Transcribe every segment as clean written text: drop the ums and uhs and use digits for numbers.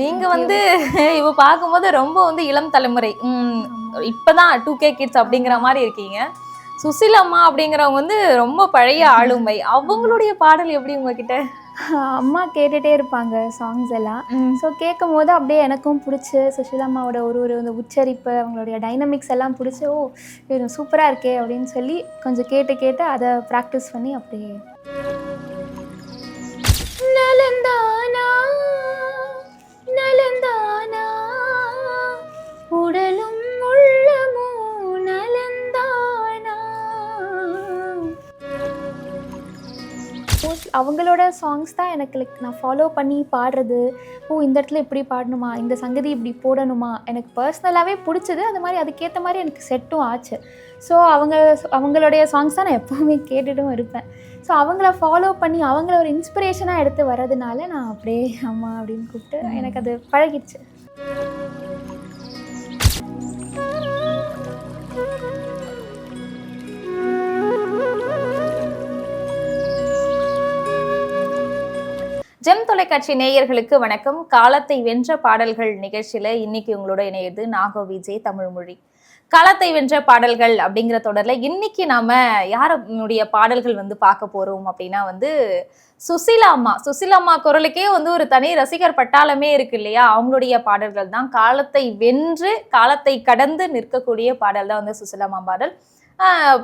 நீங்க வந்து இவ பார்க்கும்போது ரொம்ப வந்து இளம் தலைமுறை. இப்பதான் 2K கிட்ஸ் அப்படிங்கிற மாரி இருக்கீங்க. சுசிலா அம்மா அப்படிங்கிறவங்க வந்து ரொம்ப பழைய ஆளுமை. அவங்களுடைய பாடல் எப்படி உங்ககிட்ட? அம்மா கேட்டுட்டே இருப்பாங்க சாங்ஸ் எல்லாம். ஸோ கேட்கும்போது அப்படியே எனக்கும் பிடிச்சி சுஷீலா அம்மாவோட ஒரு ஒரு இந்த உச்சரிப்பு, அவங்களுடைய டைனமிக்ஸ் எல்லாம் பிடிச்சி, ஓ இது சூப்பராக இருக்கே அப்படின்னு சொல்லி கொஞ்சம் கேட்டு கேட்டு அதை ப்ராக்டிஸ் பண்ணி அப்படியே நலந்தானா நலந்தானா உடலும் உள்ளமும் நலந்தானா. அவங்களோட சாங்ஸ் தான் எனக்கு நான் ஃபாலோ பண்ணி பாடுறது. ஓ இந்த இடத்துல இப்படி பாடணுமா, இந்த சங்கதி இப்படி போடணுமா, எனக்கு பர்சனலாகவே பிடிச்சது. அது மாதிரி அதுக்கேற்ற மாதிரி எனக்கு செட்டும் ஆச்சு. ஸோ அவங்களுடைய சாங்ஸ் தான் நான் எப்போவுமே கேட்டுட்டும் இருப்பேன். ஸோ அவங்கள ஃபாலோ பண்ணி அவங்கள ஒரு இன்ஸ்பிரேஷனாக எடுத்து வர்றதுனால நான் அப்படியே அம்மா அப்படின்னு கூப்பிட்டு எனக்கு அது பழகிடுச்சு. ஜெம் தொலைக்காட்சி நேயர்களுக்கு வணக்கம். காலத்தை வென்ற பாடல்கள் நிகழ்ச்சியில இன்னைக்கு உங்களோட இணையது நாகோ விஜய் தமிழ்மொழி. காலத்தை வென்ற பாடல்கள் அப்படிங்கிற தொடர்ல இன்னைக்கு நாம யாருடைய பாடல்கள் வந்து பார்க்க போறோம் அப்படின்னா வந்து சுசிலா அம்மா. சுசிலா அம்மா குரலுக்கே வந்து ஒரு தனி ரசிகர் பட்டாளமே இருக்கு இல்லையா? அவங்களுடைய பாடல்கள் தான் காலத்தை வென்று காலத்தை கடந்து நிற்கக்கூடிய பாடல் தான் வந்து சுசிலா அம்மா பாடல்.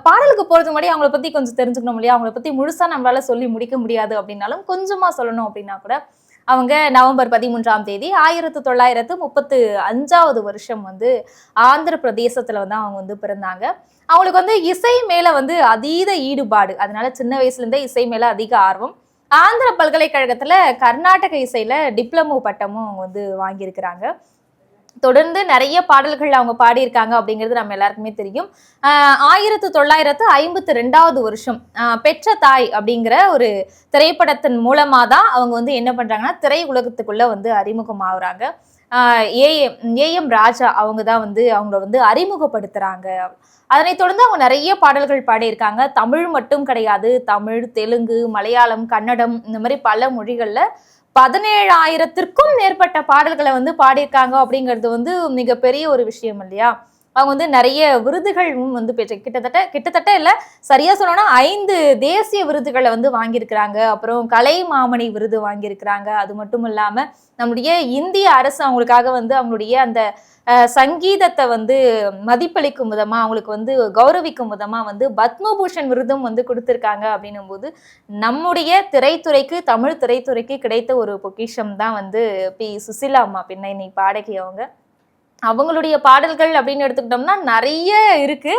பாடலுக்கு போறதுக்கு முன்னாடி அவங்கள பத்தி கொஞ்சம் தெரிஞ்சுக்கணும் இல்லையா? அவங்கள பத்தி முழுசா நம்மளால சொல்லி முடிக்க முடியாது அப்படின்னாலும் கொஞ்சமா சொல்லணும் அப்படின்னா கூட அவங்க நவம்பர் 13ஆம் தேதி 1935 வருஷம் வந்து ஆந்திர பிரதேசத்துல வந்து அவங்க வந்து பிறந்தாங்க. அவங்களுக்கு வந்து இசை மேல வந்து அதீத ஈடுபாடு. அதனால சின்ன வயசுல இருந்தே இசை மேல அதிக ஆர்வம். ஆந்திர பல்கலைக்கழகத்துல கர்நாடக இசையில டிப்ளமோ பட்டமும் அவங்க வந்து வாங்கியிருக்கிறாங்க. தொடர்ந்து நிறைய பாடல்கள் அவங்க பாடியிருக்காங்க அப்படிங்கிறது நம்ம எல்லாருக்குமே தெரியும். 1952 வருஷம் பெற்ற தாய் அப்படிங்கிற ஒரு திரைப்படத்தின் மூலமா தான் அவங்க வந்து என்ன பண்றாங்கன்னா திரை உலகத்துக்குள்ள வந்து அறிமுகமாகறாங்க. ஏஎம் ராஜா அவங்க தான் வந்து அவங்கள வந்து அறிமுகப்படுத்துறாங்க. அதனைத் தொடர்ந்து அவங்க நிறைய பாடல்கள் பாடியிருக்காங்க. தமிழ் மட்டும் கிடையாது, தமிழ், தெலுங்கு, மலையாளம், கன்னடம் இந்த மாதிரி பல மொழிகள்ல 17,000த்திற்கும் மேற்பட்ட பாடல்களை வந்து பாடியிருக்காங்க அப்படிங்கிறது வந்து மிகப்பெரிய ஒரு விஷயம் இல்லையா? அவங்க வந்து நிறைய விருதுகளும் வந்து பெற்ற கிட்டத்தட்ட இல்ல சரியா சொல்லணும்னா 5 தேசிய விருதுகளை வந்து வாங்கியிருக்கிறாங்க. அப்புறம் கலைமாமணி விருது வாங்கியிருக்கிறாங்க. அது மட்டும் இல்லாம நம்முடைய இந்திய அரசு அவங்களுக்காக வந்து அவங்களுடைய அந்த சங்கீதத்தை வந்து மதிப்பளிக்கும் விதமா அவங்களுக்கு வந்து கௌரவிக்கும் விதமா வந்து பத்மபூஷன் விருதும் வந்து கொடுத்திருக்காங்க. அப்படின்னும் போது நம்முடைய திரைத்துறைக்கு தமிழ் திரைத்துறைக்கு கிடைத்த ஒரு பொக்கிஷம் தான் வந்து பி சுசிலா அம்மா பின்னணி பாடகி அவங்க. அவங்களுடைய பாடல்கள் அப்படின்னு எடுத்துக்கிட்டோம்னா நிறைய இருக்கு.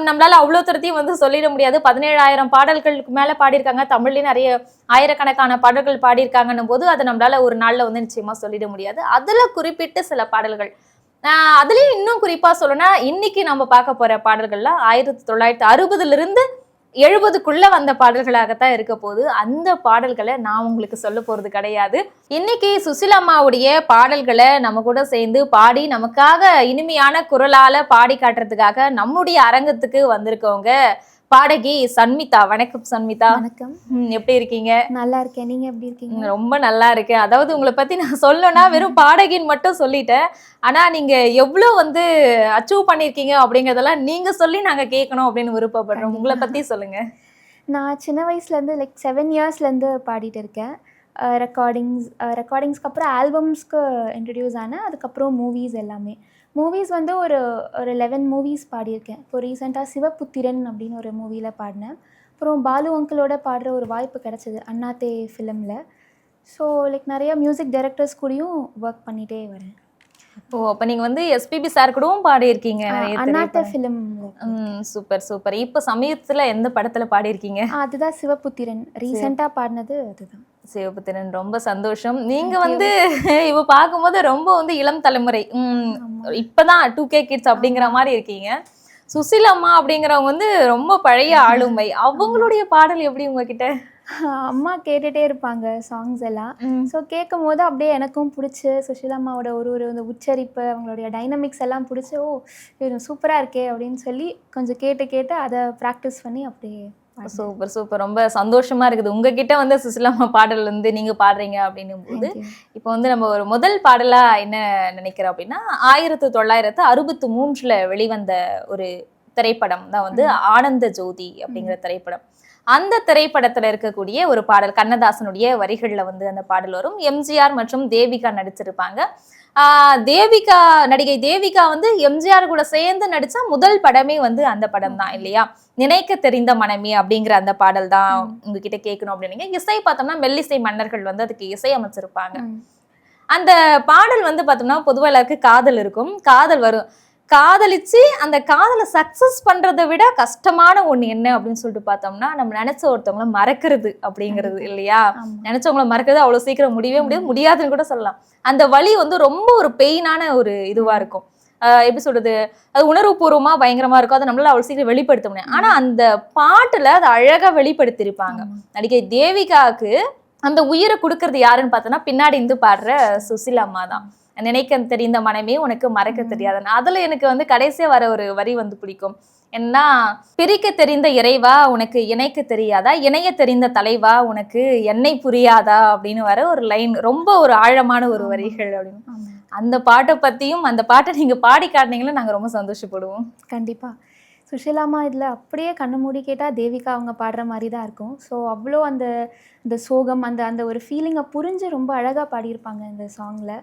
நம்மளால அவ்வளோ தரத்தையும் வந்து சொல்லிட முடியாது. 17,000 பாடல்களுக்கு மேல பாடியிருக்காங்க. தமிழ்லயும் நிறைய ஆயிரக்கணக்கான பாடல்கள் பாடியிருக்காங்கன்னும் போது அதை நம்மளால ஒரு நாள்ல வந்து நிச்சயமா சொல்லிட முடியாது. அதுல குறிப்பிட்டு சில பாடல்கள் அதுலயும் இன்னும் குறிப்பா சொல்லணும்னா இன்னைக்கு நம்ம பார்க்க போற பாடல்கள்லாம் 1960 70க்குள்ள வந்த பாடல்களாகத்தான் இருக்க போது. அந்த பாடல்களை நான் உங்களுக்கு சொல்ல போறது கிடையாது. இன்னைக்கு சுசிலா அம்மாவுடைய பாடல்களை நம்ம கூட சேர்ந்து பாடி நமக்காக இனிமையான குரலால பாடி காட்டுறதுக்காக நம்முடைய அரங்கத்துக்கு வந்திருக்கவங்க பாடகி சன்மிதா. வணக்கம் சன்மிதா. வணக்கம். எப்படி இருக்கீங்க? நல்லா இருக்கேன். நீங்க எப்படி இருக்கீங்க? ரொம்ப நல்லா இருக்கேன். அதாவது உங்களை பத்தி நான் சொல்லணும்னா வெறும் பாடகின்னு மட்டும் சொல்லிட்டேன். ஆனா நீங்க எவ்வளவு வந்து அச்சீவ் பண்ணிருக்கீங்க அப்படிங்கறதெல்லாம் நீங்க சொல்லி நாங்க கேட்கணும் அப்படின்னு விருப்பப்படுறோம். உங்களை பத்தி சொல்லுங்க. நான் சின்ன வயசுலேருந்து 7 இயர்ஸ்லேருந்து பாடிட்டு இருக்கேன். ரெக்கார்டிங்ஸ்க்கு அப்புறம் ஆல்பம்ஸ்க்கு இன்ட்ரடியூஸ் ஆனேன். அதுக்கப்புறம் மூவிஸ் எல்லாமே. மூவிஸ் வந்து ஒரு 11 மூவிஸ் பாடியிருக்கேன். இப்போ ரீசெண்டாக சிவபுத்திரன் அப்படின்னு ஒரு மூவியில் பாடினேன். அப்புறம் பாலு அங்கிளோட பாடுற ஒரு வாய்ப்பு கிடச்சிது அண்ணாத்தே ஃபிலிமில். ஸோ நிறைய மியூசிக் டைரக்டர்ஸ் கூடயும் ஒர்க் பண்ணிகிட்டே வரேன். ஓ, அப்ப நீங்க வந்து எஸ்பிபி சார் கூடவும் பாடியிருக்கீங்க. அண்ணாத்தே ஃபிலிம். Super super. இப்ப சமயத்துல எந்த படத்துல பாடியிருக்கீங்க? அதுதான் சிவபுத்திரன். ரீசெண்டாக பாடினது அதுதான். சிவபுத்திரன். ரொம்ப சந்தோஷம். நீங்க வந்து இவ பார்க்கும்போது ரொம்ப வந்து இளம் தலைமுறை. இப்பதான் 2K கிட்ஸ் அப்படிங்கிற மாதிரி இருக்கீங்க. சுசிலா அம்மா அப்படிங்கிறவங்க வந்து ரொம்ப பழைய ஆளுமை. அவங்களுடைய பாடல் எப்படி உங்ககிட்ட? அம்மா கேட்டுட்டே இருப்பாங்க சாங்ஸ் எல்லாம். ஸோ கேட்கும்போது அப்படியே எனக்கும் பிடிச்சி சுஷீலா அம்மாவோட ஒரு ஒரு இந்த உச்சரிப்பு, அவங்களுடைய டைனமிக்ஸ் எல்லாம் பிடிச்சி, ஓ இது சூப்பராக இருக்கே அப்படின்னு சொல்லி கொஞ்சம் கேட்டு கேட்டு அதை ப்ராக்டிஸ் பண்ணி அப்படியே சூப்பர் சூப்பர். ரொம்ப சந்தோஷமா இருக்குது உங்ககிட்ட வந்து சுசிலாம்மா பாடல் வந்து நீங்க பாடுறீங்க அப்படின்னும் போது. இப்போ வந்து நம்ம ஒரு முதல் பாடலா என்ன நினைக்கிறோம் அப்படின்னா 1963 வெளிவந்த ஒரு திரைப்படம் தான் வந்து ஆனந்த ஜோதி அப்படிங்கிற திரைப்படம். அந்த திரைப்படத்துல இருக்கக்கூடிய ஒரு பாடல் கண்ணதாசனுடைய வரிகள்ல வந்து அந்த பாடல் வரும். எம்ஜிஆர் மற்றும் தேவிகா நடிச்சிருப்பாங்க. தேவிகா நடிகை தேவிகா வந்து எம்ஜிஆர் கூட சேர்ந்து நடிச்ச முதல் படமே வந்து அந்த படம் தான் இல்லையா? நினைக்க தெரிந்த மனமே அப்படிங்கிற அந்த பாடல் தான் உங்ககிட்ட கேட்கணும் அப்படின்னு. இசை பார்த்தோம்னா மெல்லிசை மன்னர்கள் வந்து அதுக்கு இசை அமைச்சிருப்பாங்க. அந்த பாடல் வந்து பார்த்தோம்னா பொதுவாக எல்லாருக்கும் காதல் இருக்கும், காதல் வரும், காதலிச்சு அந்த காதலை சக்சஸ் பண்றதை விட கஷ்டமான ஒண்ணு என்ன அப்படின்னு சொல்லிட்டு பார்த்தோம்னா நம்ம நினைச்ச ஒருத்தவங்களை மறக்கிறது அப்படிங்கிறது இல்லையா? நினைச்சவங்களை மறக்கிறது அவ்வளவு சீக்கிரம் முடியவே முடியாதுன்னு கூட சொல்லலாம். அந்த வலி வந்து ரொம்ப ஒரு பெயினான ஒரு இதுவா இருக்கும். எப்படி சொல்றது, அது உணர்வுபூர்வமா பயங்கரமா இருக்கும். அதை நம்மளால அவ்வளவு சீக்கிரம் வெளிப்படுத்த முடியாது. ஆனா அந்த பாட்டுல அதை அழகா வெளிப்படுத்தியிருப்பாங்க. நடிகை தேவிகாவுக்கு அந்த உயிரை கொடுக்கறது யாருன்னு பார்த்தோன்னா பின்னாடி இருந்து பாடுற சுசிலாம்மா தான். நினைக்க தெரிந்த மனமே உனக்கு மறக்க தெரியாதுன்னு. அதுல எனக்கு வந்து கடைசியா வர ஒரு வரி வந்து பிடிக்கும். என்ன, பிரிக்க தெரிந்த இறைவா உனக்கு இணைக்க தெரியாதா, இணைய தெரிந்த தலைவா உனக்கு என்னை புரியாதா அப்படின்னு வர ஒரு லைன், ரொம்ப ஒரு ஆழமான ஒரு வரிகள் அப்படின்னு. அந்த பாட்டை பத்தியும் அந்த பாட்டை நீங்க பாடி காட்டினீங்கன்னா நாங்க ரொம்ப சந்தோஷப்படுவோம். கண்டிப்பா. சுஷிலாம்மா இதில் அப்படியே கண்ணு மூடி கேட்டால் தேவிகா அவங்க பாடுற மாதிரி தான் இருக்கும். ஸோ அவ்வளோ அந்த இந்த சோகம் அந்த அந்த ஒரு ஃபீலிங்கை புரிஞ்சு ரொம்ப அழகாக பாடியிருப்பாங்க இந்த சாங்கில்.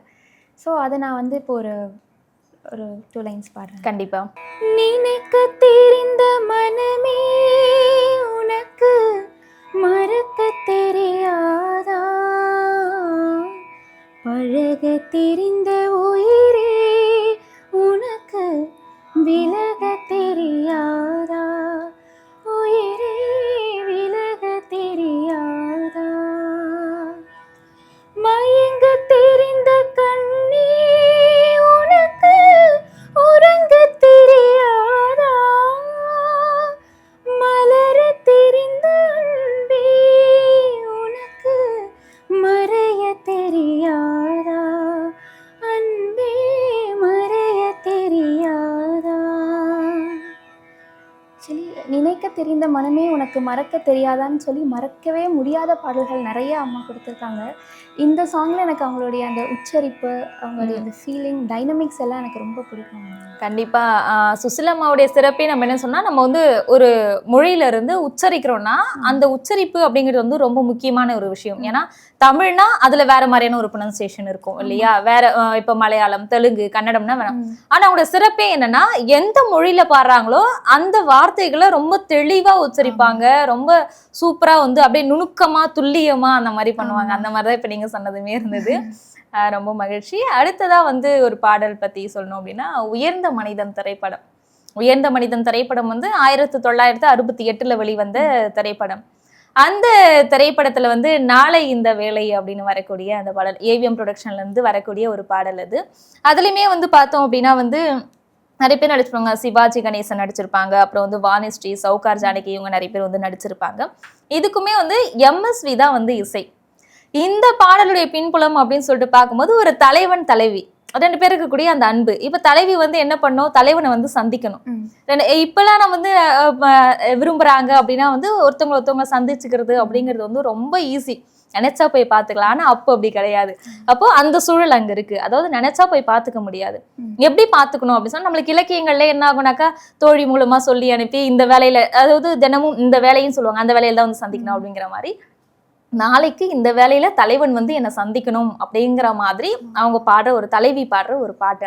ஸோ அதை நான் வந்து இப்போ ஒரு ஒரு 2 லைன்ஸ் பாடுறேன். கண்டிப்பா. நினைக்க தெரிந்த மனமே உனக்கு மறக்க தெரியாதா, பழக தெரிந்த உயிரே உனக்கு விலக தெரியாதா, உயிரே விலக தெரியாதா, மயங்க தெரிந்த கண்ணே உனக்கு உறங்க தெரியாதா, மலர தெரிந்த அன்பே உனக்கு மறைய தெரியாதா, அன்பே மறைய தெரியாதா. சொல்லி நினைக்க தெரிந்த மனமே உனக்கு மறக்க தெரியாதான்னு சொல்லி மறக்கவே முடியாத பாடல்கள் நிறைய அம்மா கொடுத்துருக்காங்க. இந்த சாங்கில் எனக்கு அவங்களுடைய அந்த உச்சரிப்பு, அவங்களுடைய அந்த ஃபீலிங், டைனமிக்ஸ் எல்லாம் எனக்கு ரொம்ப பிடிக்கும். கண்டிப்பா. சுசிலாம்மாவுடைய சிறப்பே நம்ம என்ன சொன்னா, நம்ம வந்து ஒரு மொழியில இருந்து உச்சரிக்கிறோம்னா அந்த உச்சரிப்பு அப்படிங்கிறது வந்து ரொம்ப முக்கியமான ஒரு விஷயம். ஏன்னா தமிழ்னா அதுல வேற மாதிரியான ஒரு ப்ரொனன்சியேஷன் இருக்கும் இல்லையா? வேற இப்ப மலையாளம், தெலுங்கு, கன்னடம்னா வேணாம். ஆனா அவங்களோட சிறப்பே என்னன்னா எந்த மொழியில பாடுறாங்களோ அந்த வார்த்தைகளை ரொம்ப தெளிவா உச்சரிப்பாங்க, ரொம்ப சூப்பரா வந்து அப்படியே நுணுக்கமா துல்லியமா அந்த மாதிரி பண்ணுவாங்க. அந்த மாதிரிதான் இப்ப நீங்க சொன்னதுமே இருந்தது. ரொம்ப மகிழ்ச்சி. அடுத்ததா வந்து ஒரு பாடல் பத்தி சொல்லணும் அப்படின்னா உயர்ந்த மனிதன் திரைப்படம். உயர்ந்த மனிதன் திரைப்படம் வந்து 1968 வெளிவந்த திரைப்படம். அந்த திரைப்படத்துல வந்து நாளை இந்த வேலை அப்படின்னு வரக்கூடிய அந்த பாடல் ஏவிஎம் ப்ரொடக்ஷன்ல இருந்து வரக்கூடிய ஒரு பாடல் அது. அதுலயுமே வந்து பார்த்தோம் அப்படின்னா வந்து நிறைய பேர் நடிச்சிருப்பாங்க. சிவாஜி கணேசன் நடிச்சிருப்பாங்க, அப்புறம் வந்து வாணிஸ்ரீ, சௌகார் ஜானகி, இவங்க நிறைய பேர் வந்து நடிச்சிருப்பாங்க. இதுக்குமே வந்து எம்எஸ்வி தான் வந்து இசை. இந்த பாடலுடைய பின்புலம் அப்படின்னு சொல்லிட்டு பார்க்கும்போது ஒரு தலைவன் தலைவி 2 பேர் இருக்கக்கூடிய அந்த அன்பு. இப்ப தலைவி வந்து என்ன பண்ணும், தலைவனை வந்து சந்திக்கணும். இப்பெல்லாம் நம்ம வந்து விரும்புறாங்க அப்படின்னா வந்து ஒருத்தவங்க சந்திச்சுக்கிறது அப்படிங்கிறது வந்து ரொம்ப ஈஸி, நினைச்சா போய் பார்த்துக்கலாம். ஆனா அப்போ அப்படி கிடையாது. அப்போ அந்த சூழல் அங்க இருக்கு. அதாவது நினைச்சா போய் பார்த்துக்க முடியாது. எப்படி பார்த்துக்கணும் அப்படின்னு சொன்னா நம்மளுக்கு இலக்கியங்கள்ல என்ன ஆகுனாக்கா தோழி மூலமா சொல்லி அனுப்பி இந்த வேலையில, அதாவது தினமும் இந்த வேலையும் சொல்லுவாங்க, அந்த வேலையில தான் வந்து சந்திக்கணும் அப்படிங்கிற மாதிரி, நாளைக்கு இந்த வேலையில தலைவன் வந்து என்னை சந்திக்கணும் அப்படிங்கிற மாதிரி அவங்க பாடுற ஒரு தலைவி பாடுற ஒரு பாட்டு.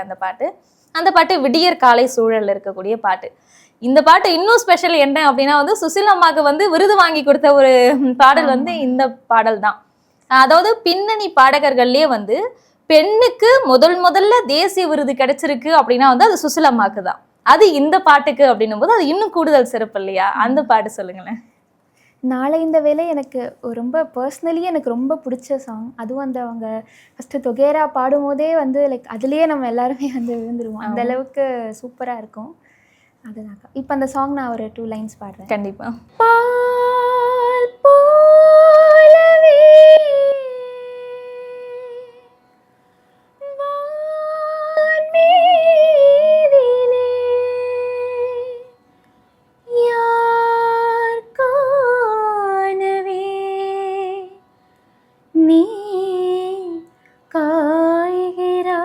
அந்த பாட்டு விடியற் காலை சூழல்ல இருக்கக்கூடிய பாட்டு. இந்த பாட்டு இன்னும் ஸ்பெஷல் என்ன அப்படின்னா வந்து சுசிலாம்மாக்கு வந்து விருது வாங்கி கொடுத்த ஒரு பாடல் வந்து இந்த பாடல் தான். அதாவது பின்னணி பாடகர்கள்லயே வந்து பெண்ணுக்கு முதல்ல தேசிய விருது கிடைச்சிருக்கு அப்படின்னா வந்து அது சுசிலாம்மாக்கு தான். அது இந்த பாட்டுக்கு அப்படின்னும் போது அது இன்னும் கூடுதல் சிறப்பு இல்லையா? அந்த பாட்டு சொல்லுங்களேன். நாளை இந்த வேலை எனக்கு ரொம்ப பர்சனலி எனக்கு ரொம்ப பிடிச்ச சாங். அதுவும் அந்த அவங்க ஃபஸ்ட்டு தொகேரா பாடும்போதே வந்து லைக் அதுலேயே நம்ம எல்லாருமே வந்து விழுந்துருவோம். அந்த அளவுக்கு சூப்பராக இருக்கும். அதுதாக்கா. இப்போ அந்த சாங் நான் ஒரு 2 லைன்ஸ் பாடுறேன். கண்டிப்பா. பால் போலவே வான்மீதிலே யார் நீ காய்கிறாய்.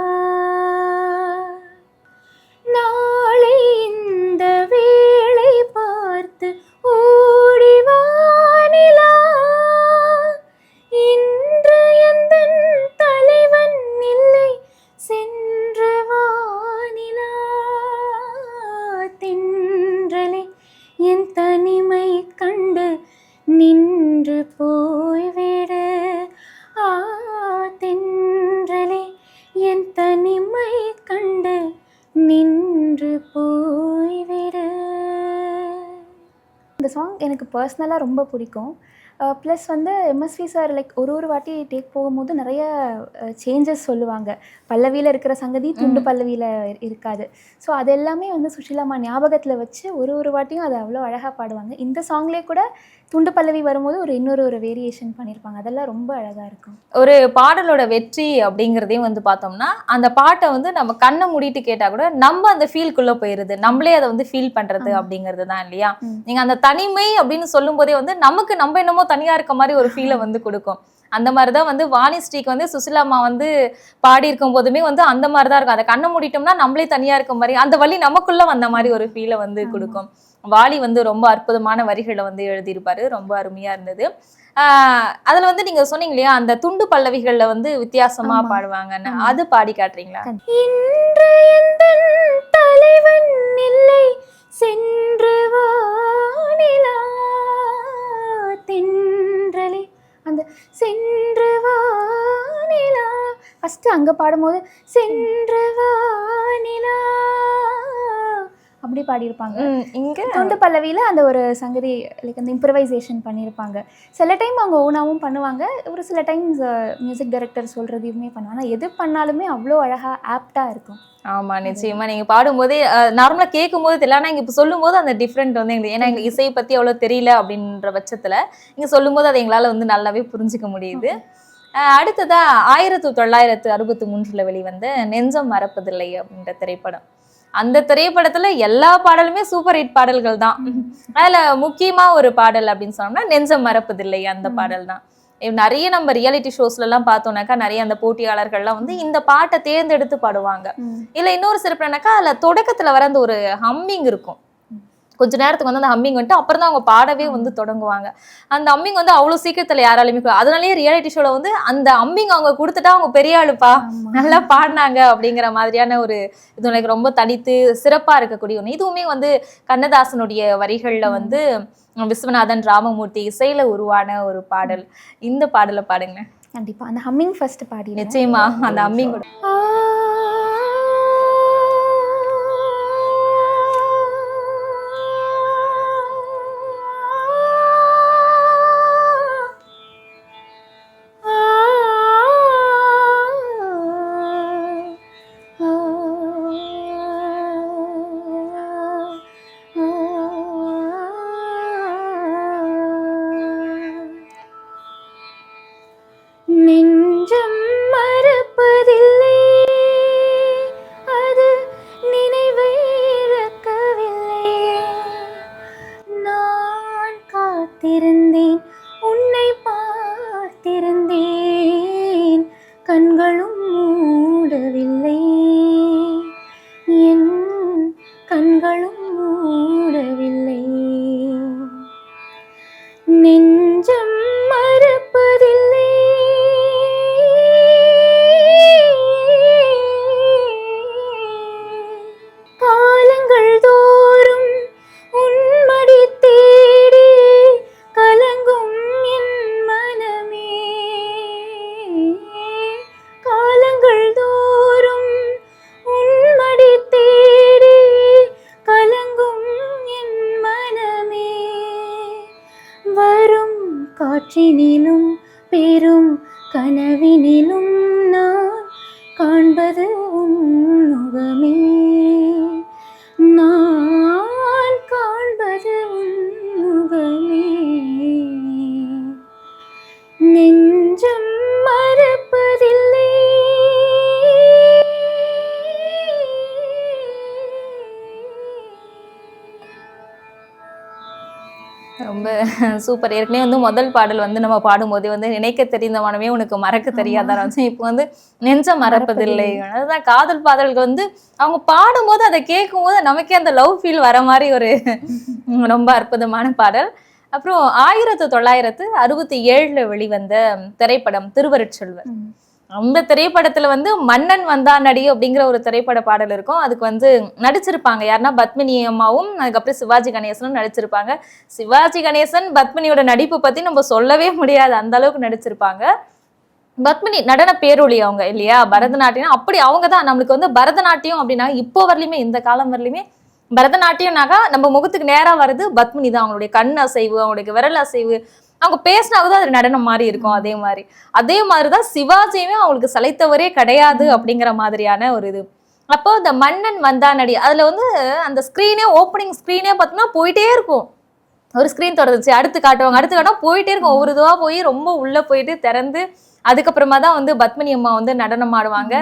நாளை இந்த வேளை பார்த்து ஓடிவானிலா, இன்று எந்தன் தலைவன் இல்லை சென்று வானிலா. தென்றலே என் தனிமை கண்டு நின்று போய்விடு. ஆ, தென்றலே என் தனிமை கண்டு நின்று போய்விடு. இந்த சாங் எனக்கு பர்சனலாக ரொம்ப பிடிக்கும். ப்ளஸ் வந்து எம்எஸ்வி சார் லைக் ஒரு வாட்டி டேக் போகும்போது நிறைய சேஞ்சஸ் சொல்லுவாங்க. பல்லவியில் இருக்கிற சங்கதி துண்டு பல்லவியில் இருக்காது. ஸோ அது எல்லாமே வந்து சுஷீலாம்மா ஞாபகத்தில் வச்சு ஒரு வாட்டியும் அதை அவ்வளோ அழகாக பாடுவாங்க. இந்த சாங்லேயே கூட துண்டு பல்லவி வரும்போது ஒரு வேரியேஷன் பண்ணியிருப்பாங்க. அதெல்லாம் ரொம்ப அழகாக இருக்கும். ஒரு பாடலோட வெற்றி அப்படிங்கிறதையும் வந்து பார்த்தோம்னா, அந்த பாட்டை வந்து நம்ம கண்ணை மூடிட்டு கேட்டால் கூட நம்ம அந்த ஃபீல்குள்ளே போயிடுது, நம்மளே அதை வந்து ஃபீல் பண்ணுறது அப்படிங்கிறது தான் இல்லையா? நீங்கள் அந்த தனிமை அப்படின்னு சொல்லும் போதே வந்து நமக்கு நம்ம என்னமோ தனியாக இருக்க மாதிரி ஒரு ஃபீலை வந்து கொடுக்கும். அந்த மாதிரி தான் வந்து வாணிஸ்ரீக்கு வந்து சுசிலாம்மா வந்து பாடியிருக்கும் போதுமே வந்து அந்த மாதிரி தான் இருக்கும். அதை கண்ணை மூடிட்டோம்னா நம்மளே தனியாக இருக்க மாதிரி, அந்த வழி நமக்குள்ளே வந்த மாதிரி ஒரு ஃபீலை வந்து கொடுக்கும். வாலி வந்து ரொம்ப அற்புதமான வரிகளை வந்து எழுதியிருப்பாரு. ரொம்ப அருமையா இருந்தது. அதுல வந்து நீங்க சொன்னீங்க இல்லையா, அந்த துண்டு பல்லவிகள்ல வந்து வித்தியாசமா பாடுவாங்கன்னு, அது பாடி காட்டுறீங்களா? இன்று எந்தன் தலைவன் இல்லை சென்று வானிலா, தென்றலே அந்த சென்று வானிலா ஃபர்ஸ்ட் அங்க பாடும்போது சென்று வானிலா அப்படி பாடியிருப்பாங்க. இங்க தொண்டு பல்லவியில் அந்த ஒரு சங்கதி லைக் அந்த இம்ப்ரவைசேஷன் பண்ணியிருப்பாங்க. சில டைம் அவங்க ஓனாகவும் பண்ணுவாங்க, ஒரு சில டைம்ஸ் மியூசிக் டைரக்டர் சொல்கிறதையுமே பண்ணுவாங்க. ஆனால் எது பண்ணாலுமே அவ்வளோ அழகாக ஆப்டாக இருக்கும். ஆமா, நிச்சயமா. நீங்க பாடும்போதே நார்மலா கேட்கும் போது தெரியல, ஆனா இங்க இப்ப சொல்லும் போது அந்த டிஃப்ரெண்ட் வந்து எங்களுக்கு, ஏன்னா எங்களுக்கு இசையை பத்தி அவ்வளவு தெரியல அப்படின்ற பட்சத்துல நீங்க சொல்லும் போது அதை எங்களால வந்து நல்லாவே புரிஞ்சுக்க முடியுது. அடுத்ததா 1963 வெளிவந்த நெஞ்சம் மறப்பதில்லை அப்படின்ற திரைப்படம். அந்த திரைப்படத்துல எல்லா பாடலுமே சூப்பர் ஹிட் பாடல்கள் தான். அதுல முக்கியமா ஒரு பாடல் அப்படின்னு சொன்னோம்னா நெஞ்சம் மறப்பதில்லை அந்த பாடல் தான். நிறைய நம்ம ரியாலிட்டி ஷோஸ்ல எல்லாம் பார்த்தோம்னாக்கா நிறைய அந்த போட்டியாளர்கள்லாம் வந்து இந்த பாட்டை தேர்ந்தெடுத்து பாடுவாங்க. இல்ல இன்னொரு சிறப்பு என்னன்னாக்கா அதுல தொடக்கத்துல வர அந்த ஒரு ஹம்மிங் இருக்கும். கொஞ்ச நேரத்துக்கு வந்து அந்த ஹம்மிங் வந்துட்டு அப்புறம் தான் அவங்க பாடவே வந்து தொடங்குவாங்க. அந்த ஹம்மிங் வந்து அவ்வளவு சீக்கிரத்துல யாராலுமே, அதனாலேயே ரியாலிட்டி ஷோல வந்து அந்த ஹம்மிங் அவங்க கொடுத்துட்டா அவங்க பெரிய ஆளுப்பா, நல்லா பாடினாங்க அப்படிங்கிற மாதிரியான ஒரு இது எனக்கு ரொம்ப தனித்து சிறப்பா இருக்கக்கூடிய ஒண்ணு. இதுவுமே வந்து கண்ணதாசனுடைய வரிகள்ல வந்து விஸ்வநாதன் ராமமூர்த்தி இசையில உருவான ஒரு பாடல். இந்த பாடலை பாடுங்க. கண்டிப்பா அந்த ஹம்மிங் ஃபர்ஸ்ட் பாடி. நிச்சயமா அந்த ஹம்மிங் நெஞ்சம் மறப்பதில்லை, அது நினைவை இழக்கவில்லை. நான் காத்திருந்தேன், உன்னை பார்த்திருந்தேன், கண்களும் மூடவில்லை, என் கண்களும் மூடவில்லை. நெஞ்சம் மறப்பதில்லை, காலங்கள் தோறும் உன்மடி தேடி கலங்கும் என் மனமே. காலங்கள் தோறும் உன்மடி தேடி கலங்கும் என் மனமே. வரும் காற்றினிலும் பெரும் கனவினிலும் நான் காண்பது உன் முகமே, நான் காண்பது உன் முகமே. நெஞ்சம் மறப்பதில்லை, ரொம்ப ரொம்ப சூப்பர். ஏற்கனவே வந்து முதல் பாடல் வந்து நம்ம பாடும்போதே வந்து நினைக்க தெரிந்த மனமே உனக்கு மறக்க தெரியாதா இருந்துச்சு. இப்போ வந்து நெஞ்ச மறப்பதில்லை. அதுதான் காதல் பாடல்கள் வந்து அவங்க பாடும்போது அதை கேட்கும்போது நமக்கே அந்த லவ் ஃபீல் வர மாதிரி ஒரு ரொம்ப அற்புதமான பாடல். அப்புறம் 1967 வெளிவந்த திரைப்படம் திருவருட்செல்வர். அந்த திரைப்படத்துல வந்து மன்னன் வந்தானடி அப்படிங்கிற ஒரு திரைப்பட பாடல் இருக்கும். அதுக்கு வந்து நடிச்சிருப்பாங்க யாருன்னா பத்மினி அம்மாவும் அதுக்கப்புறம் சிவாஜி கணேசனும் நடிச்சிருப்பாங்க. சிவாஜி கணேசன் பத்மினியோட நடிப்பு பத்தி நம்ம சொல்லவே முடியாது, அந்த அளவுக்கு நடிச்சிருப்பாங்க. பத்மினி நடன பேரொளி அவங்க இல்லையா, பரதநாட்டியம் அப்படி அவங்க தான். நம்மளுக்கு வந்து பரதநாட்டியம் அப்படின்னா இப்போ வரலையுமே, இந்த காலம் வரலையுமே பரதநாட்டியம்னாக்கா நம்ம முகத்துக்கு நேரா வர்றது பத்மினி தான். அவங்களுடைய கண் அசைவு, அவங்களுடைய விரல் அசைவு, அவங்க பேசினாவது அது நடனம் மாதிரி இருக்கும். அதே மாதிரிதான் சிவாஜியுமே அவங்களுக்கு சளைத்தவரே கிடையாது அப்படிங்கிற மாதிரியான ஒரு இது. அப்போ இந்த மன்னன் வந்தானடி அதுல வந்து அந்த ஸ்கிரீனே ஓப்பனிங் ஸ்கிரீனே பார்த்தோம்னா போயிட்டே இருக்கும். ஒரு ஸ்கிரீன் தொடர்ந்துச்சு, அடுத்து காட்டுவாங்க போயிட்டே இருக்கும். ஒவ்வொரு இதுவா போய் ரொம்ப உள்ள போயிட்டு திறந்து அதுக்கப்புறமா தான் வந்து பத்மினி அம்மா வந்து நடனம் ஆடுவாங்க.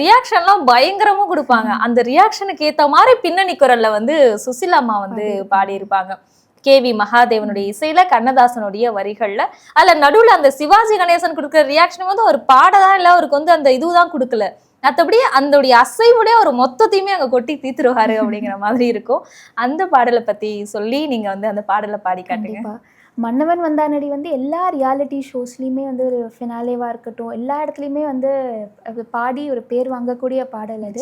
ரியாக்ஷன்லாம் பயங்கரமா கொடுப்பாங்க. அந்த ரியாக்ஷனுக்கு ஏத்த மாதிரி பின்னணி குரல்ல வந்து சுசிலா அம்மா வந்து பாடியிருப்பாங்க. KV மகாதேவனுடைய இசையில, கண்ணதாசனுடைய வரிகள்ல. அதுல நடுவுல அந்த சிவாஜி கணேசன் கொடுக்குற ரியாக்ஷன் வந்து ஒரு பாடதான் இல்ல, அவருக்கு வந்து அந்த இதுதான் கொடுக்கல, மற்றபடி அந்த அசைவுடைய ஒரு மொத்தத்தையுமே அங்க கொட்டி தீத்துருவாரு அப்படிங்கிற மாதிரி இருக்கும். அந்த பாடலை பத்தி சொல்லி நீங்க வந்து அந்த பாடலை பாடி காட்டுங்க. மன்னவன் வந்தானடி வந்து எல்லா ரியாலிட்டி ஷோஸ்லேயுமே வந்து ஒரு ஃபினாலேவாக இருக்கட்டும், எல்லா இடத்துலையுமே வந்து பாடி ஒரு பேர் வாங்கக்கூடிய பாடல் அது.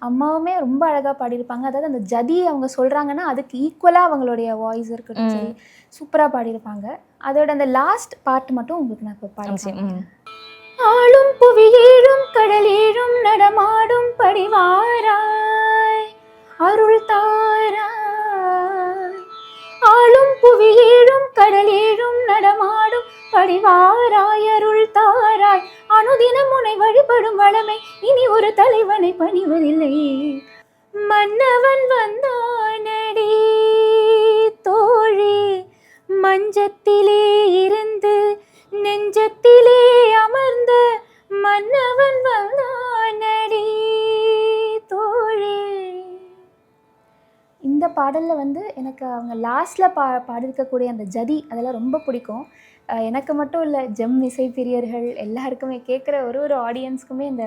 அம்மாவுமே ரொம்ப அழகாக பாடியிருப்பாங்க. அதாவது அந்த ஜதி அவங்க சொல்கிறாங்கன்னா அதுக்கு ஈக்குவலாக அவங்களுடைய வாய்ஸ் இருக்கட்டும் சரி சூப்பராக பாடியிருப்பாங்க. அதோட அந்த லாஸ்ட் பார்ட் மட்டும் உங்களுக்கு நான் இப்போ பாடிச்சேன். ஆளும் புவியேழும் கடலேழும் நடமாடும் படிவாராய் அருள் தாராய். ஆளும் புவியேழும் கடலேழும் நடமாடும் படிவாராய் அருள் தாராய். அனுதினம் உன்னை வழிபடும் வளமை இனி ஒரு தலைவனை பணிவதில்லை. மன்னவன் வந்தானடி தோழி மஞ்சத்திலே இருந்து நெஞ்சத்திலே அமர்ந்த மன்னவன் வந்தானடி தோழி. இந்த பாடலில் வந்து எனக்கு அவங்க லாஸ்ட்டில் பாடிருக்கக்கூடிய அந்த ஜதி அதெல்லாம் ரொம்ப பிடிக்கும். எனக்கு மட்டும் இல்லை, ஜெம் இசை பிரியர்கள் எல்லாருக்குமே, கேட்குற ஒரு ஆடியன்ஸ்க்குமே இந்த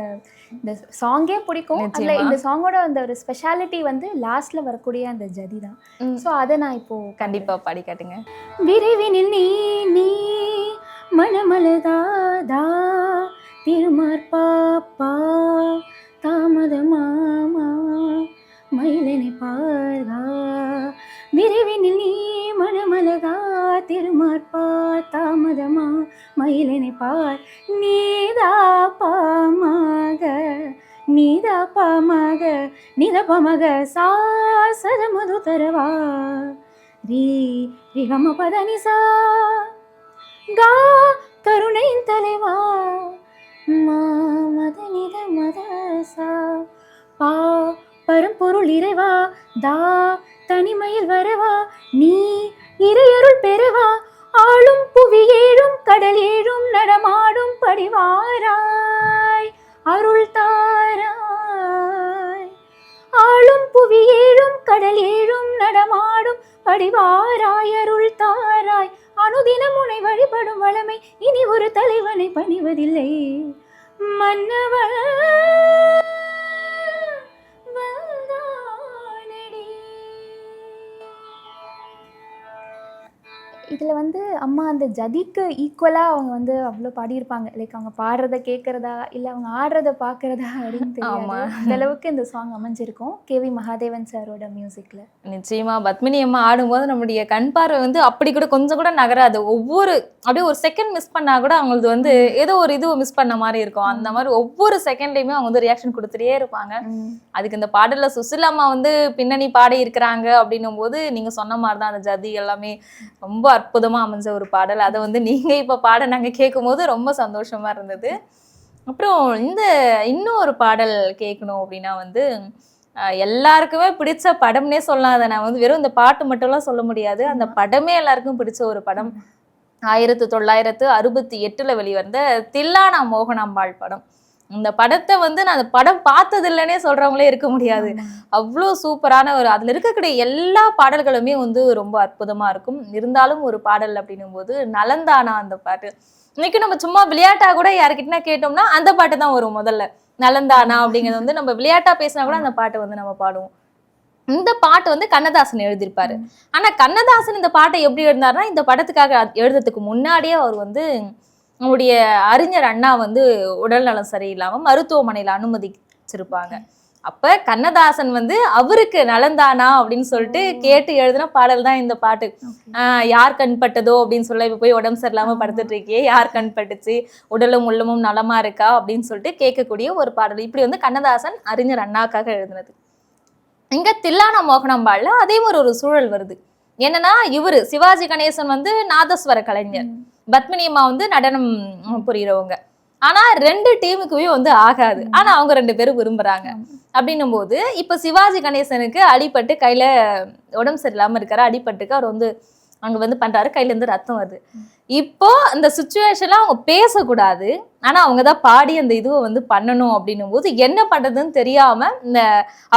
சாங்கே பிடிக்கும். அதில் இந்த சாங்கோட அந்த ஒரு ஸ்பெஷாலிட்டி வந்து லாஸ்ட்டில் வரக்கூடிய அந்த ஜதி தான். ஸோ அதை நான் இப்போது கண்டிப்பாக பாடி காட்டுங்க. விரைவினில் நீ நீ மனமலதாதா திருமார்பாப்பா தாமதமாமா மயிலனை பார்கா. விரைவினில் நீ மனமலகா திருமார்பா தாமதமா மயிலனை பார். நீதா பாமாக நிதபமக சாசத மது தரவா ரீ ரிகம பதனிசா கா கருணையின் தலைவா மதனித மதசா பா பரம்பொருள் இறைவா தா தனிமையில் வரவா நீ இறையருள் பெறவா. ஆளும் புவியேழும் கடல் ஏழும் நடமாடும் படிவாராய் அருள் தாராய். ஆளும் புவியேழும் கடல் ஏழும் நடமாடும் படிவாராய் அருள் தாராய். அனுதினம் உன்னை வழிபடும் வளமை இனி ஒரு தலைவனை பணிவதில்லை. மன்னவன் இதில் வந்து அம்மா அந்த ஜதிக்கு ஈக்குவலாக அவங்க வந்து அவ்வளோ பாடியிருப்பாங்க. லைக் அவங்க பாடுறத கேட்குறதா இல்லை அவங்க ஆடுறத பார்க்குறதா அப்படின்னு தெரியாது. அந்த அளவுக்கு இந்த சாங் அமைஞ்சிருக்கும் KV மகாதேவன் சாரோட மியூசிக்கில். நிச்சயமாக பத்மினி அம்மா ஆடும்போது நம்முடைய கண் பார்வை வந்து அப்படி கூட கொஞ்சம் கூட நகராது. அப்படியே ஒரு செகண்ட் மிஸ் பண்ணால் கூட அவங்களுக்கு வந்து ஏதோ ஒரு இது மிஸ் பண்ண மாதிரி இருக்கும். அந்த மாதிரி ஒவ்வொரு செகண்ட்லையுமே அவங்க வந்து ரியாக்ஷன் கொடுத்துட்டே இருப்பாங்க. அதுக்கு இந்த பாடலில் சுசிலா அம்மா வந்து பின்னணி பாடி இருக்கிறாங்க அப்படின்னும் போது நீங்கள் சொன்ன மாதிரி தான் அந்த ஜதி எல்லாமே ரொம்ப அற்புதமா அமைஞ்ச ஒரு பாடல். அதை வந்து நீங்க இப்ப பாட நாங்க கேட்கும் போது ரொம்ப சந்தோஷமா இருந்தது. அப்புறம் இன்னும் ஒரு பாடல் கேட்கணும் அப்படின்னா வந்து எல்லாருக்குமே பிடிச்ச படம்னே சொல்லலாம். அதை நான் வந்து வெறும் இந்த பாட்டு மட்டும்லாம் சொல்ல முடியாது. அந்த படமே எல்லாருக்கும் பிடிச்ச ஒரு படம். 1968 வெளிவந்த தில்லானா மோகனாம்பாள் படம். இந்த படத்தை வந்து நான் அந்த படம் பார்த்தது இல்லைன்னே சொல்றவங்களே இருக்க முடியாது. அவ்வளோ சூப்பரான அதுல இருக்கக்கூடிய எல்லா பாடல்களுமே வந்து ரொம்ப அற்புதமா இருக்கும். இருந்தாலும் ஒரு பாடல் அப்படின்னும் போது நலந்தானா அந்த பாட்டு. இன்னைக்கு நம்ம சும்மா விளையாட்டா கூட யாருக்கிட்டனா கேட்டோம்னா அந்த பாட்டு தான் வரும் முதல்ல. நலந்தானா அப்படிங்கிறது வந்து நம்ம விளையாட்டா பேசினா கூட அந்த பாட்டை வந்து நம்ம பாடுவோம். இந்த பாட்டு வந்து கண்ணதாசன் எழுதியிருப்பாரு. ஆனா கண்ணதாசன் இந்த பாட்டை எப்படி எழுதினார்னா, இந்த படத்துக்காக எழுதுறதுக்கு முன்னாடியே அவர் வந்து நம்முடைய அறிஞர் அண்ணா வந்து உடல் நலம் சரியில்லாம மருத்துவமனையில அனுமதிச்சிருப்பாங்க. அப்ப கண்ணதாசன் வந்து அவருக்கு நலந்தானா அப்படின்னு சொல்லிட்டு கேட்டு எழுதின பாடல் தான் இந்த பாட்டு. யார் கண் பட்டதோ அப்படின்னு சொல்ல, இப்ப போய் உடம்பு சரியில்லாம படுத்துட்டு இருக்கியே, யார் கண் பட்டுச்சு, உடலும் உள்ளமும் நலமா இருக்கா அப்படின்னு சொல்லிட்டு கேட்கக்கூடிய ஒரு பாடல். இப்படி வந்து கண்ணதாசன் அறிஞர் அண்ணாக்காக எழுதினது. இங்க தில்லானா மோகனாம்பாள்ல அதே ஒரு சூழல் வருது. என்னன்னா இவரு சிவாஜி கணேசன் வந்து நாதஸ்வர கலைஞர், பத்மினி அம்மா வந்து நடனம் புரியுறவங்க. ஆனா 2 டீமுக்குமே வந்து ஆகாது. ஆனா அவங்க 2 பேரும் விரும்புறாங்க. அப்படின்னும் போது இப்ப சிவாஜி கணேசனுக்கு அடிபட்டு கையில உடம்பு சரியில்லாம இருக்காரு, அடிபட்டுக்கு அவர் வந்து அங்க வந்து பண்றாரு, கையில இருந்து ரத்தம் வருது. இப்போ அந்த சுச்சுவேஷன்ல அவங்க பேசக்கூடாது, ஆனா அவங்கதான் பாடி அந்த இதுவை வந்து பண்ணணும் அப்படின்னும் போது என்ன பண்றதுன்னு தெரியாம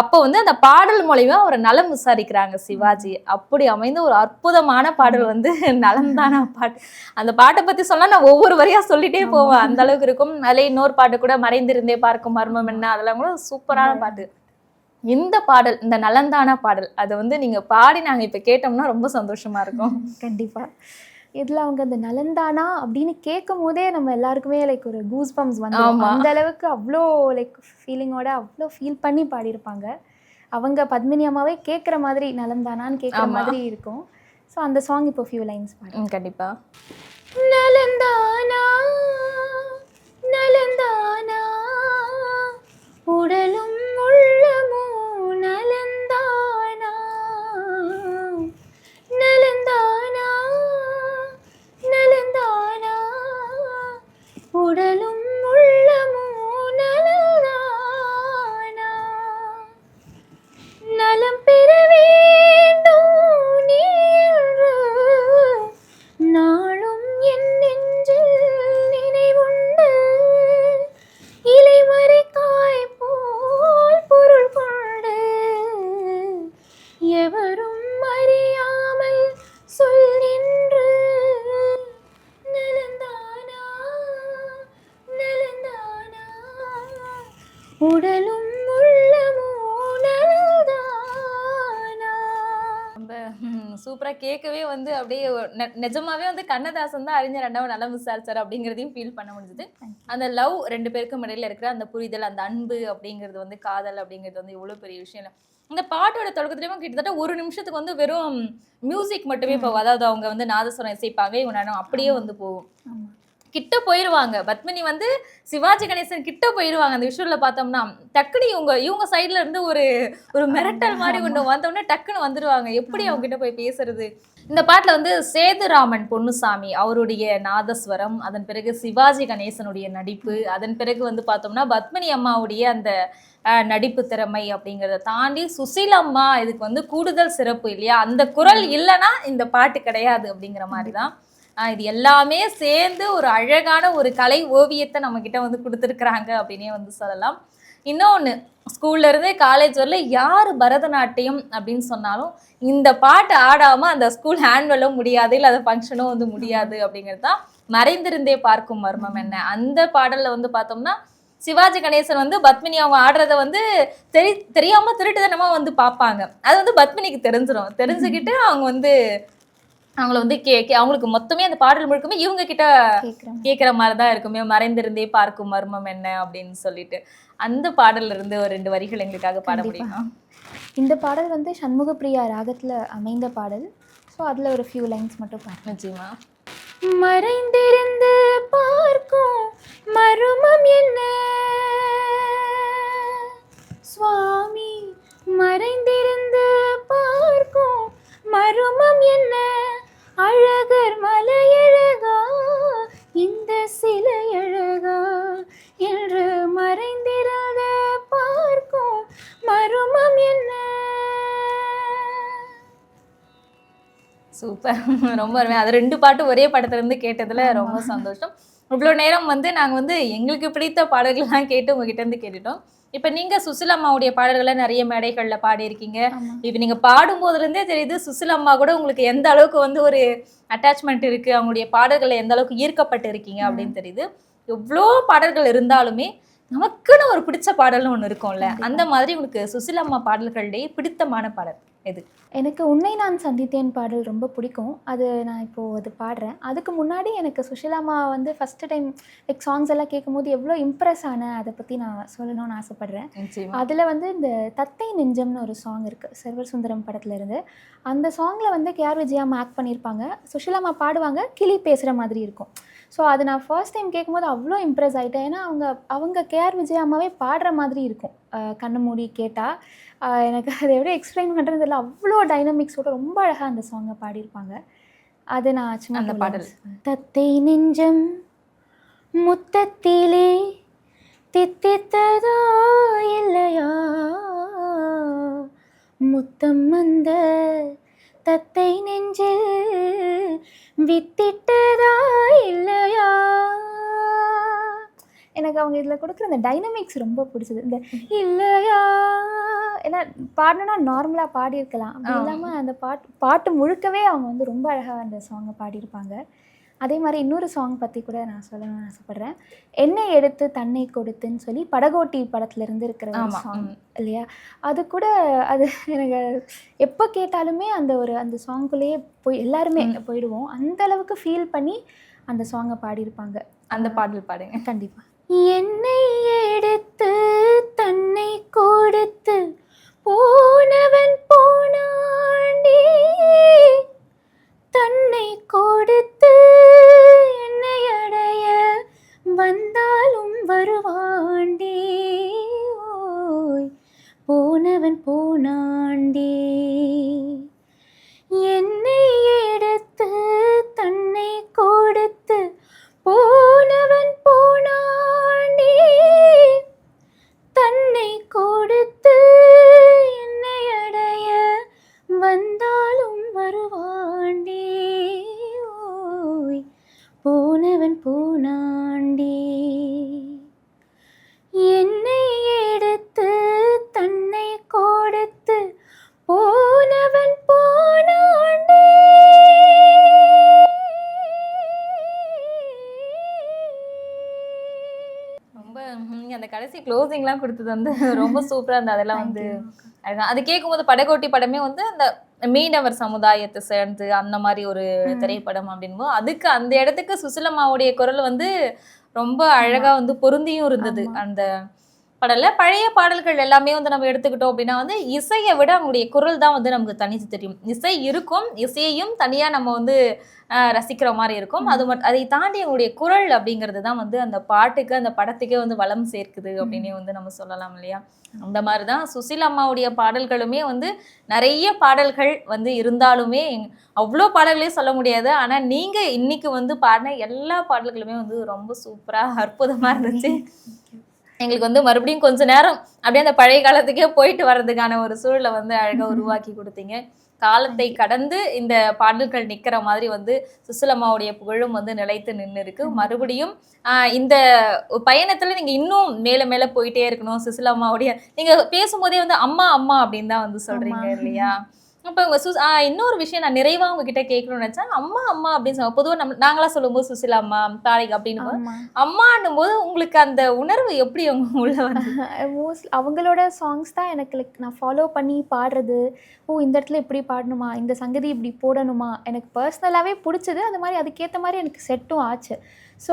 அப்ப வந்து அந்த பாடல் மூலியமா ஒரு நலம் விசாரிக்கிறாங்க சிவாஜி. அப்படி அமைந்த ஒரு அற்புதமான பாடல் வந்து நலம்தானா பாட்டு. அந்த பாட்டை பத்தி சொன்னா நான் ஒவ்வொரு வரியா சொல்லிட்டே போவேன், அந்த அளவுக்கு இருக்கும். அதுல இன்னொரு பாட்டு கூட மறைந்திருந்தே பார்க்கும் மர்மம் என்ன, அதெல்லாம் கூட சூப்பரான பாட்டு. இந்த பாடல், இந்த நலந்தானா பாடல், அதை வந்து நீங்க பாடி நாங்க இப்ப கேட்டோம்னா ரொம்ப சந்தோஷமா இருக்கும். கண்டிப்பா. இதில் அவங்க அந்த நலந்தானா அப்படின்னு கேட்கும் போதே நம்ம எல்லாருக்குமே லைக் ஒரு கூஸ் பம்ப்ஸ் வந்து அந்த அளவுக்கு அவ்வளோ லைக் ஃபீலிங்கோட அவ்வளோ ஃபீல் பண்ணி பாடியிருப்பாங்க. அவங்க பத்மினி அம்மாவே கேட்குற மாதிரி நலந்தானான்னு கேட்குற மாதிரி இருக்கும். ஸோ அந்த சாங் இப்போ ஃபியூ லைன்ஸ் பாடுங்க. கண்டிப்பா. நலந்தானா நலந்தானா உடலும் உள்ளமும் நலந்தானா நலந்தானா நலந்தானா உடலும் உள்ளமும் நலந்தானா நலம் பெற வேண்டும் நீ என்று நாளும் என் நெஞ்சில் நினைவுண்டு இலைமறை காய் போல் பொருள் கொண்டு எவரும் அறியாமல் சொல் நின்று நலந்தானா நலந்தானா உடலும் உள்ளமும் நலந்தானா. சூப்பரா கேட்கவே வந்து அப்படியே நிஜமாவே வந்து கண்ணதாசன் தான் அறிஞர் அண்ணாவை நலம் விசாரிச்சார் அப்படிங்கிறதையும் ஃபீல் பண்ண முடிஞ்சது. அந்த லவ் 2 பேருக்கும் இடையில இருக்கிற அந்த புரிதல், அந்த அன்பு அப்படிங்கிறது வந்து காதல் அப்படிங்கிறது வந்து எவ்வளவு பெரிய விஷயம் இல்லை. இந்த பாட்டோட தொடக்கத்துலயும் கிட்டத்தட்ட 1 நிமிஷத்துக்கு வந்து வெறும் மியூசிக் மட்டுமே போகும். அதாவது அவங்க வந்து நாதஸ்வரம் இசைப்பாங்க, இவங்க அப்படியே வந்து போகும். கிட்ட போயிருவாங்க, பத்மினி வந்து சிவாஜி கணேசன் கிட்ட போயிருவாங்க. அந்த விஷுவல்ல பார்த்தோம்னா டக்குனு இவங்க சைட்ல இருந்து ஒரு மிரட்டல் மாதிரி ஒன்று வந்தோடனே டக்குன்னு வந்துடுவாங்க. எப்படி அவங்க கிட்ட போய் பேசுறது. இந்த பாட்டுல வந்து சேதுராமன் பொன்னுசாமி அவருடைய நாதஸ்வரம், அதன் பிறகு சிவாஜி கணேசனுடைய நடிப்பு, அதன் பிறகு வந்து பார்த்தோம்னா பத்மினி அம்மாவுடைய அந்த நடிப்பு திறமை அப்படிங்கிறத தாண்டி சுசீலம்மா இதுக்கு வந்து கூடுதல் சிறப்பு இல்லையா. அந்த குரல் இல்லைன்னா இந்த பாட்டு கிடையாது அப்படிங்கிற மாதிரி தான். இது எல்லாமே சேர்ந்து ஒரு அழகான ஒரு கலை ஓவியத்தை நம்ம கிட்ட வந்து கொடுத்துருக்குறாங்க அப்படின்னே வந்து சொல்லலாம். இன்னொன்று, ஸ்கூல்ல இருந்தே காலேஜ் வரல யார் பரதநாட்டியம் அப்படின்னு சொன்னாலும் இந்த பாட்டு ஆடாமல் அந்த ஸ்கூல் ஹேண்ட்வெல்லும் முடியாது, இல்லை அந்த ஃபங்க்ஷனும் வந்து முடியாது அப்படிங்கிறது தான் மறைந்திருந்தே பார்க்கும் மர்மம் என்ன. அந்த பாடலில் வந்து பார்த்தோம்னா சிவாஜி கணேசன் வந்து பத்மினி அவங்க ஆடுறத வந்து தெரியாமல் திருட்டுத்தனமாக வந்து பார்ப்பாங்க. அது வந்து பத்மினிக்கு தெரிஞ்சிடும். தெரிஞ்சுக்கிட்டு அவங்க வந்து அவங்கள வந்து அவங்களுக்கு மொத்தமே அந்த பாடல் முழுக்கமே இவங்க கிட்ட கேட்குற மாதிரி தான் இருக்குமே, மறைந்திருந்தே பார்க்கும் மர்மம் என்ன அப்படின்னு சொல்லிட்டு. அந்த பாடல்ல இருந்து ஒரு 2 வரிகள் எங்களுக்காக பாட முடியுமா? இந்த பாடல் வந்து சண்முகப்பிரியா ராகத்துல அமைந்த பாடல். ஸோ அதில் ஒரு ஃபியூ லைன்ஸ் மட்டும் பாருங்க. நிச்சயமா. மறைந்திருந்து பார்க்கும் மர்மம் என்ன சுவாமி, மறைந்திருந்து பார்க்கும் மர்மம் என்ன, அழகர் மலையழகா இந்த சிலை அழகா என்று மறைந்திருந்த பார்க்கும் மர்மம் என்ன. சூப்பர். ரொம்ப அருமை. அது 2 பாட்டு ஒரே படத்துல இருந்து கேட்டதுல ரொம்ப சந்தோஷம். இவ்வளோ நேரம் வந்து நாங்க வந்து எங்களுக்கு பிடித்த பாடல்கள்லாம் கேட்டு உங்ககிட்ட இருந்து கேட்டுட்டோம். இப்ப நீங்க சுசிலா அம்மாவுடைய பாடல்கள நெறைய மேடைகள்ல பாடியிருக்கீங்க. ஆமா. இப்ப நீங்க பாடும்போதுல இருந்தே தெரியுது, சுசிலா அம்மா கூட உங்களுக்கு எந்த அளவுக்கு வந்து ஒரு அட்டாச்மெண்ட் இருக்கு. அவங்களுடைய பாடல்கள்ல எந்த அளவுக்கு ஈர்க்கப்பட்டு இருக்கீங்க அப்படின்னு தெரியுது. எவ்ளோ பாடல்கள் இருந்தாலுமே, நமக்குன்னு ஒரு பிடிச்ச பாடல்னு ஒண்ணு இருக்கும்ல. அந்த மாதிரி உங்களுக்கு சுசிலா அம்மா பாடல்கள்லயே பிடித்தமான பாடல் எது? எனக்கு உன்னை நான் சந்தித்தேன் பாடல் ரொம்ப பிடிக்கும். அது நான் இப்போது அது பாடுறேன். அதுக்கு முன்னாடி எனக்கு சுஷீலாம்மா வந்து ஃபஸ்ட்டு டைம் லைக் சாங்ஸ் எல்லாம் கேட்கும்போது எவ்வளோ இம்ப்ரெஸ் ஆனேன் அதை பற்றி நான் சொல்லணும்னு ஆசைப்பட்றேன். நிச்சயமா. அதில் வந்து இந்த தத்தை நெஞ்சம்னு ஒரு சாங் இருக்குது சர்வர் சுந்தரம் படத்துல இருந்து. அந்த சாங்கில் வந்து கேஆர் விஜயாம்மா ஆக்ட் பண்ணியிருப்பாங்க. சுஷீலாம்மா பாடுவாங்க, கிளி பேசுகிற மாதிரி இருக்கும். ஸோ அது நான் ஃபர்ஸ்ட் டைம் கேட்கும்போது அவ்வளோ இம்ப்ரெஸ் ஆகிட்டேன். ஏன்னா அவங்க கேஆர் விஜயாம்மாவே பாடுற மாதிரி இருக்கும். கண்ணை மூடி கேட்டால் எனக்கு அதை எப்படி எக்ஸ்பிளைன் பண்ணுறது தெரியல. அவ்வளோ டைனமிக்ஸோட ரொம்ப அழகாக அந்த சாங்கை பாடியிருப்பாங்க. அது நான் சும்மா அந்த பாடல். தத்தை நெஞ்சம் முத்தத்திலே தித்தித்ததா இல்லையா, முத்தம் வந்த தத்தை நெஞ்சில் வித்திட்டதா இல்லையா. எனக்கு அவங்க இதில் கொடுக்குற அந்த டைனமிக்ஸ் ரொம்ப பிடிச்சது. இந்த இல்லையா ஏன்னா பாடணுன்னா நார்மலாக பாடியிருக்கலாம், அப்படி இல்லாமல் அந்த பாட்டு முழுக்கவே அவங்க வந்து ரொம்ப அழகாக அந்த சாங்கை பாடியிருப்பாங்க. அதே மாதிரி இன்னொரு சாங் பற்றி கூட நான் சொல்லணும்னு ஆசைப்பட்றேன். என்னை எடுத்து தன்னை கொடுத்துன்னு சொல்லி படகோட்டி படத்துலேருந்து இருக்கிற ஒரு சாங் இல்லையா. அது கூட அது எனக்கு எப்போ கேட்டாலுமே அந்த சாங்குள்ளேயே போய் எல்லாருமே போயிடுவோம். அந்த அளவுக்கு ஃபீல் பண்ணி அந்த சாங்கை பாடியிருப்பாங்க. அந்த பாடல் பாடுங்க. கண்டிப்பாக. என்னை எடுத்து தன்னை கொடுத்து போனவன் போனாண்டி, தன்னை கொடுத்து என்னை அடைய வந்தாலும் வருவாண்டி, ஓய் போனவன் போனாண்டி. என்னை எடுத்து தன்னை கொடுத்து போனவன் போனாண்டி, தன்னை கொடுத்து என்னை அடைய வந்தாலும் வருவாண்டி, ஓய் போனவன் போனாண்டி. என்னை எடுத்து தன்னை கொடுத்து போனவன் போனாண்டி. ரொம்ப அந்த கடைசி க்ளோசிங்லாம் கொடுத்தது வந்து ரொம்ப சூப்பரா இருந்தது. அதெல்லாம் வந்து அது கேட்கும்போது படகோட்டி படமே வந்து அந்த மீனவர் சமுதாயத்தை சேர்ந்து அந்த மாதிரி ஒரு திரைப்படம் அப்படின்போது அதுக்கு அந்த இடத்துக்கு சுசிலம்மாவுடைய குரல் வந்து ரொம்ப அழகா வந்து பொருந்தியும் இருந்தது. அந்த பாடல்ல பழைய பாடல்கள் எல்லாமே வந்து நம்ம எடுத்துக்கிட்டோம் அப்படின்னா வந்து இசையை விட அவங்களுடைய குரல் தான் வந்து நமக்கு தனித்து தெரியும். இசை இருக்கும், இசையையும் தனியா நம்ம வந்து ரசிக்கிற மாதிரி இருக்கும். அதை தாண்டி அவங்களுடைய குரல் அப்படிங்கிறது தான் வந்து அந்த பாட்டுக்கு அந்த படத்துக்கே வந்து வளம் சேர்க்குது அப்படின்னே வந்து நம்ம சொல்லலாம் இல்லையா. அந்த மாதிரி தான் சுசிலா அம்மாவுடைய பாடல்களுமே வந்து நிறைய பாடல்கள் வந்து இருந்தாலுமே அவ்வளோ பாடல்களையும் சொல்ல முடியாது. ஆனால் நீங்கள் இன்னைக்கு வந்து பாடின எல்லா பாடல்களுமே வந்து ரொம்ப சூப்பராக அற்புதமாக இருந்துச்சு. எங்களுக்கு வந்து மறுபடியும் கொஞ்ச நேரம் அப்படியே அந்த பழைய காலத்துக்கே போயிட்டு வர்றதுக்கான ஒரு சூழலை வந்து அழகாக உருவாக்கி கொடுத்தீங்க. காலத்தை கடந்து இந்த பாடல்கள் நிற்கிற மாதிரி வந்து சுசிலம்மாவுடைய புகழும் வந்து நிலைத்து நின்று இருக்கு. மறுபடியும் இந்த பயணத்துல நீங்க இன்னும் மேல மேல போயிட்டே இருக்கணும். சுசிலம்மாவுடைய நீங்க பேசும்போதே வந்து அம்மா அம்மா அப்படின்னு தான் வந்து சொல்றீங்க இல்லையா. அப்போ உங்க இன்னொரு விஷயம் நான் நிறைவா உங்ககிட்ட கேட்கணும்னு நினைச்சேன். அம்மா அம்மா அப்படின்னு சொல்லுவோம். பொதுவாக நாங்களாம் சொல்லும்போது சுசிலா அம்மா தாரிகா அப்படின்னு அம்மான்னும் போது உங்களுக்கு அந்த உணர்வு எப்படி உள்ள வந்து மோஸ்ட்லி அவங்களோட சாங்ஸ் தான் எனக்கு லைக் நான் ஃபாலோ பண்ணி பாடுறது. இந்த இடத்துல இப்படி பாடணுமா, இந்த சங்கதி இப்படி போடணுமா, எனக்கு பர்சனலாகவே பிடிச்சது. அது மாதிரி அதுக்கேற்ற மாதிரி எனக்கு செட்டும் ஆச்சு. ஸோ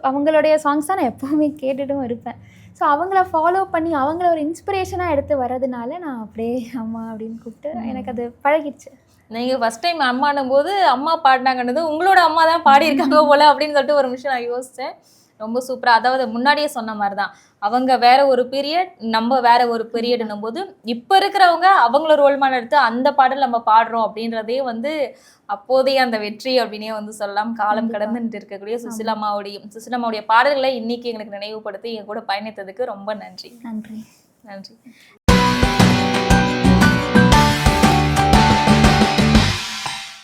அவங்களுடைய சாங்ஸ் தான் நான் எப்போவுமே கேட்டுட்டும் இருப்பேன். ஸோ அவங்கள ஃபாலோ பண்ணி அவங்கள ஒரு இன்ஸ்பிரேஷனாக எடுத்து வர்றதுனால நான் அப்படியே அம்மா அப்படின்னு கூப்பிட்டு எனக்கு அது பழகிடுச்சு. நீங்கள் ஃபஸ்ட் டைம் அம்மானும் போது அம்மா பாடினாங்கன்னது உங்களோட அம்மா தான் பாடியிருக்காங்க போல அப்படின்னு சொல்லிட்டு ஒரு நிமிஷம் நான் யோசித்தேன். ரொம்ப சூப்பராக, அதாவது முன்னாடியே சொன்ன மாதிரி தான் அவங்க வேற ஒரு பீரியட், நம்ம வேற ஒரு பீரியட்னும் போது இப்போ இருக்கிறவங்க அவங்கள ரோல் மாடல் எடுத்து அந்த பாடல் நம்ம பாடுறோம் அப்படின்றதே வந்து அப்போதைய அந்த வெற்றி அப்படின்னே வந்து சொல்லலாம். காலம் கடந்துட்டு இருக்கக்கூடிய சுசிலாம்மாவுடைய பாடல்களை இன்னைக்கு எங்களுக்கு நினைவுபடுத்தி எங்க கூட பயணித்ததுக்கு ரொம்ப நன்றி. நன்றி. நன்றி.